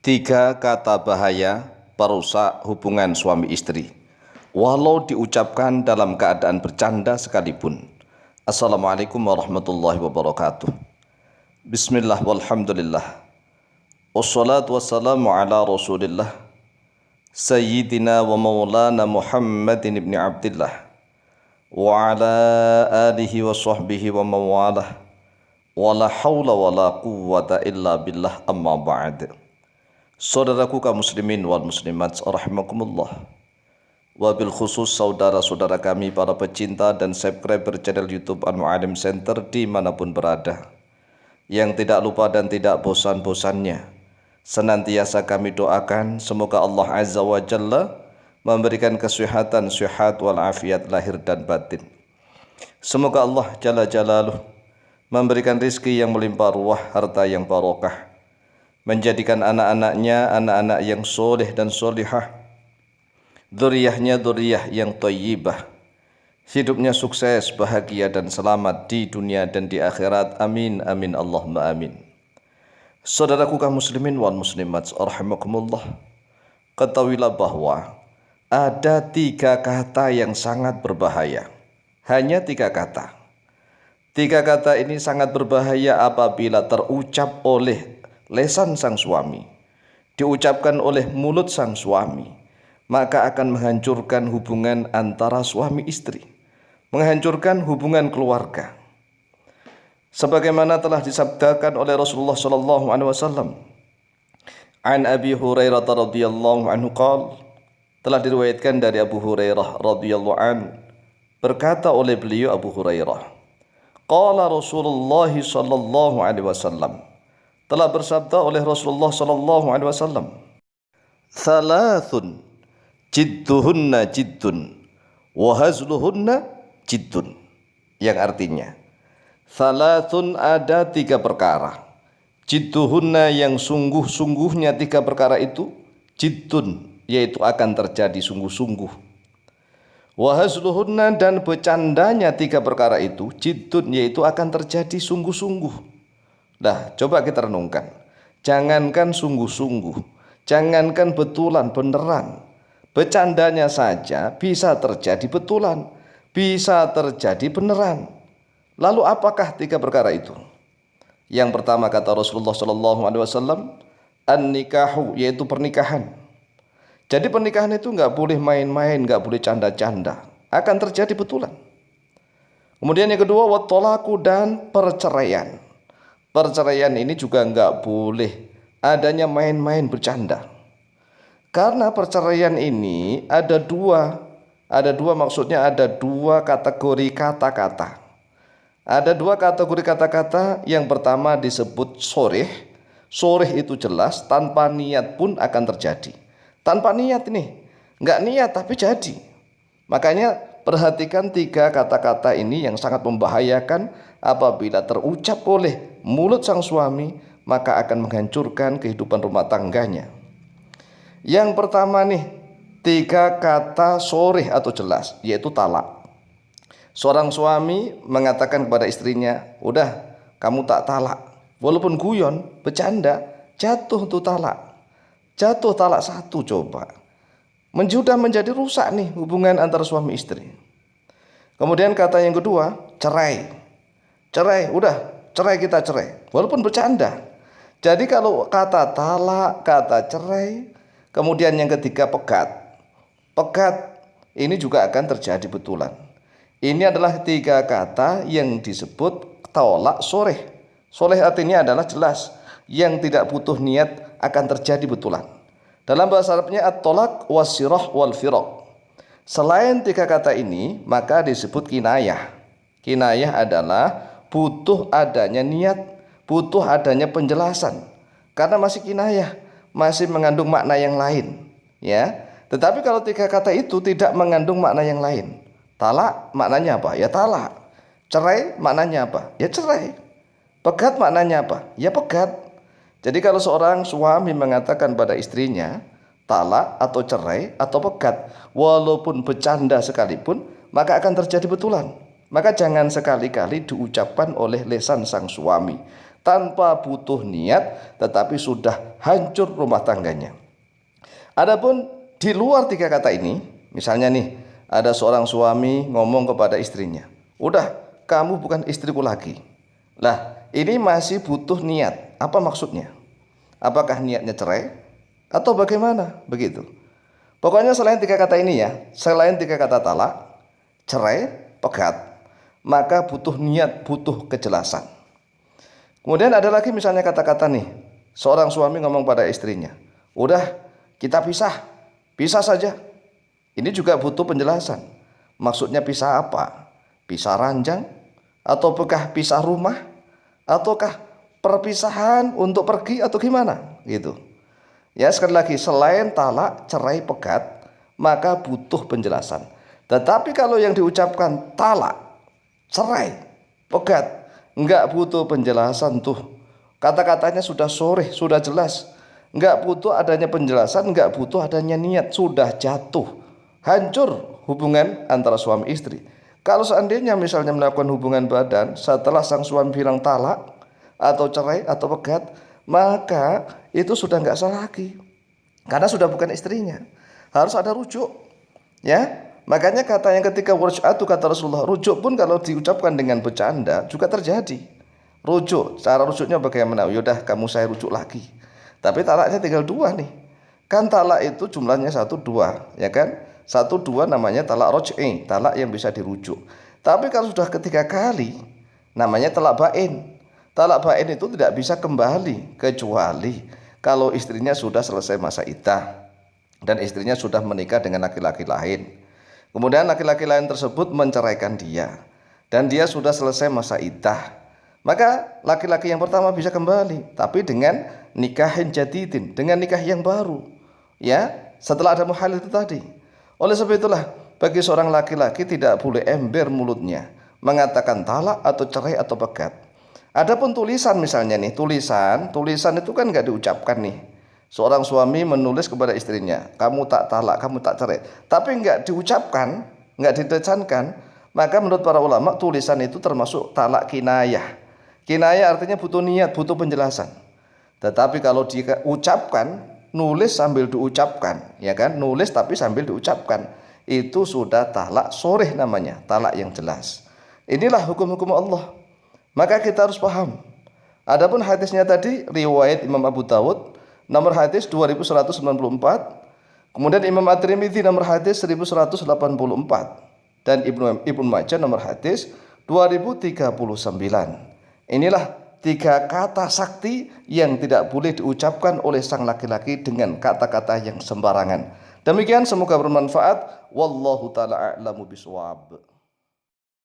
Tiga kata bahaya perusak hubungan suami istri, walau diucapkan dalam keadaan bercanda sekalipun. Assalamualaikum warahmatullahi wabarakatuh. Bismillah walhamdulillah. Wassalatu wassalamu ala rasulillah. Sayyidina wa maulana Muhammadin ibn Abdillah. Wa ala alihi wa sahbihi wa mawalah. Wa la hawla wa la quwwata illa billah amma ba'd. Saudaraku kaum muslimin wal muslimat rahimakumullah. Wabil khusus saudara-saudara kami para pecinta dan subscriber channel YouTube Al-Mu'alim Center dimanapun berada, yang tidak lupa dan tidak bosan-bosannya senantiasa kami doakan semoga Allah Azza wa Jalla memberikan kesehatan, sehat walafiat lahir dan batin. Semoga Allah Jalla Jalaluh memberikan rizki yang melimpah ruah, harta yang barokah, menjadikan anak-anaknya anak-anak yang soleh dan solihah, dzurriyyahnya dzurriyyah yang thayyibah, hidupnya sukses, bahagia dan selamat di dunia dan di akhirat. Amin amin Allahumma amin. Saudaraku kaum muslimin wal muslimat rahimakumullah, ketahuilah bahwa ada tiga kata yang sangat berbahaya. Hanya tiga kata. Tiga kata ini sangat berbahaya apabila terucap oleh lesan sang suami, diucapkan oleh mulut sang suami, maka akan menghancurkan hubungan antara suami istri, menghancurkan hubungan keluarga. Sebagaimana telah disabdakan oleh Rasulullah sallallahu alaihi wasallam, an Abi Hurairah radhiyallahu anhu qala, telah diriwayatkan dari Abu Hurairah radhiyallahu an, berkata oleh beliau Abu Hurairah, qala Rasulullah sallallahu alaihi wasallam, telah bersabda oleh Rasulullah sallallahu alaihi wasallam, "Thalathun jidduhunna jiddun wa hazluhunna jiddun." Yang artinya, thalathun, ada tiga perkara, jidduhunna yang sungguh-sungguhnya tiga perkara itu, jiddun yaitu akan terjadi sungguh-sungguh, wa hazluhunna dan bercandanya tiga perkara itu, jiddun yaitu akan terjadi sungguh-sungguh. Nah, coba kita renungkan. Jangankan sungguh-sungguh, jangankan betulan beneran, bercandanya saja bisa terjadi betulan, bisa terjadi beneran. Lalu apakah tiga perkara itu? Yang pertama kata Rasulullah sallallahu alaihi wasallam, an-nikahu, yaitu pernikahan. Jadi pernikahan itu nggak boleh main-main, nggak boleh canda-canda, akan terjadi betulan. Kemudian yang kedua, wat-thalaqu, dan perceraian. Perceraian ini juga enggak boleh adanya main-main bercanda. Karena perceraian ini ada dua maksudnya ada dua kategori kata-kata. Ada dua kategori kata-kata. Yang pertama disebut sorih. Sorih itu jelas, tanpa niat pun akan terjadi. Tanpa niat ini, enggak niat tapi jadi. Makanya perhatikan tiga kata-kata ini yang sangat membahayakan. Apabila terucap oleh mulut sang suami, maka akan menghancurkan kehidupan rumah tangganya. Yang pertama nih, tiga kata sorih atau jelas, yaitu talak. Seorang suami mengatakan kepada istrinya, udah kamu tak talak. Walaupun guyon, bercanda, jatuh tuh talak. Jatuh talak satu, coba. Sudah menjadi rusak nih hubungan antara suami istri. Kemudian kata yang kedua, cerai. Cerai, udah cerai, kita cerai, walaupun bercanda. Jadi kalau kata talak, kata cerai, kemudian yang ketiga pegat. Pegat ini juga akan terjadi betulan. Ini adalah tiga kata yang disebut tolak soreh. Soreh artinya adalah jelas, yang tidak butuh niat akan terjadi betulan. Dalam bahasa Arabnya at-tolak wasirah wal firaq. Selain tiga kata ini, maka disebut kinayah. Kinayah adalah butuh adanya niat, butuh adanya penjelasan. Karena masih kinayah, masih mengandung makna yang lain, ya. Tetapi kalau tiga kata itu tidak mengandung makna yang lain. Talak maknanya apa? Ya talak. Cerai maknanya apa? Ya cerai. Pegat maknanya apa? Ya pegat. Jadi kalau seorang suami mengatakan pada istrinya talak atau cerai atau pegat, walaupun bercanda sekalipun, maka akan terjadi betulan. Maka jangan sekali-kali diucapkan oleh lesan sang suami. tanpa butuh niat, tetapi sudah hancur rumah tangganya. Adapun di luar tiga kata ini, misalnya nih, ada seorang suami ngomong kepada istrinya, udah kamu bukan istriku lagi. Lah, ini masih butuh niat. Apa maksudnya? Apakah niatnya cerai atau bagaimana? Begitu. Pokoknya selain tiga kata ini ya, selain tiga kata talak, cerai, pegat, maka butuh niat, butuh kejelasan. Kemudian ada lagi misalnya kata-kata nih, seorang suami ngomong pada istrinya, udah kita pisah saja. Ini juga butuh penjelasan. Maksudnya pisah apa? Pisah ranjang? Ataukah pisah rumah? Ataukah perpisahan untuk pergi atau gimana? Gitu. Ya, sekali lagi, selain talak, cerai, pegat, maka butuh penjelasan. Tetapi kalau yang diucapkan talak, cerai, pegat, enggak butuh penjelasan tuh. Kata-katanya sudah sore, sudah jelas. Enggak butuh adanya penjelasan, enggak butuh adanya niat, sudah jatuh. Hancur hubungan antara suami istri. Kalau seandainya misalnya melakukan hubungan badan setelah sang suami bilang talak atau cerai atau pegat, maka itu sudah enggak sah lagi. Karena sudah bukan istrinya. Harus ada rujuk. Ya, makanya kata yang ketika warja'atu kata Rasulullah, rujuk pun kalau diucapkan dengan bercanda juga terjadi. Rujuk, cara rujuknya bagaimana? Yaudah kamu saya rujuk lagi. Tapi talaknya tinggal dua nih. Kan talak itu jumlahnya 1, 2, ya kan? 1, 2 namanya talak roj'i, talak yang bisa dirujuk. Tapi kalau sudah ketiga kali, namanya talak bain. Talak bain itu tidak bisa kembali kecuali kalau istrinya sudah selesai masa iddah dan istrinya sudah menikah dengan laki-laki lain. Kemudian laki-laki lain tersebut menceraikan dia dan dia sudah selesai masa iddah. Maka laki-laki yang pertama bisa kembali, tapi dengan nikahin jadidin, dengan nikah yang baru. Ya, setelah ada muhalil itu tadi. Oleh sebab itulah, bagi seorang laki-laki tidak boleh ember mulutnya mengatakan talak atau cerai atau pegat. Adapun tulisan misalnya nih, tulisan itu kan nggak diucapkan nih. Seorang suami menulis kepada istrinya, kamu tak talak, kamu tak cerai, tapi nggak diucapkan, nggak didecankan, maka menurut para ulama tulisan itu termasuk talak kinayah. Kinayah artinya butuh niat, butuh penjelasan. Tetapi kalau diucapkan, nulis sambil diucapkan, ya kan, nulis tapi sambil diucapkan, itu sudah talak soreh namanya, talak yang jelas. Inilah hukum-hukum Allah. Maka kita harus paham. Adapun hadisnya tadi riwayat Imam Abu Dawud nomor hadis 2194, kemudian Imam At-Tirmidzi nomor hadis 1184 dan Ibnu Majah nomor hadis 2039. Inilah tiga kata sakti yang tidak boleh diucapkan oleh sang laki-laki dengan kata-kata yang sembarangan. Demikian, semoga bermanfaat. Wallahu taala a'lamu bishawab.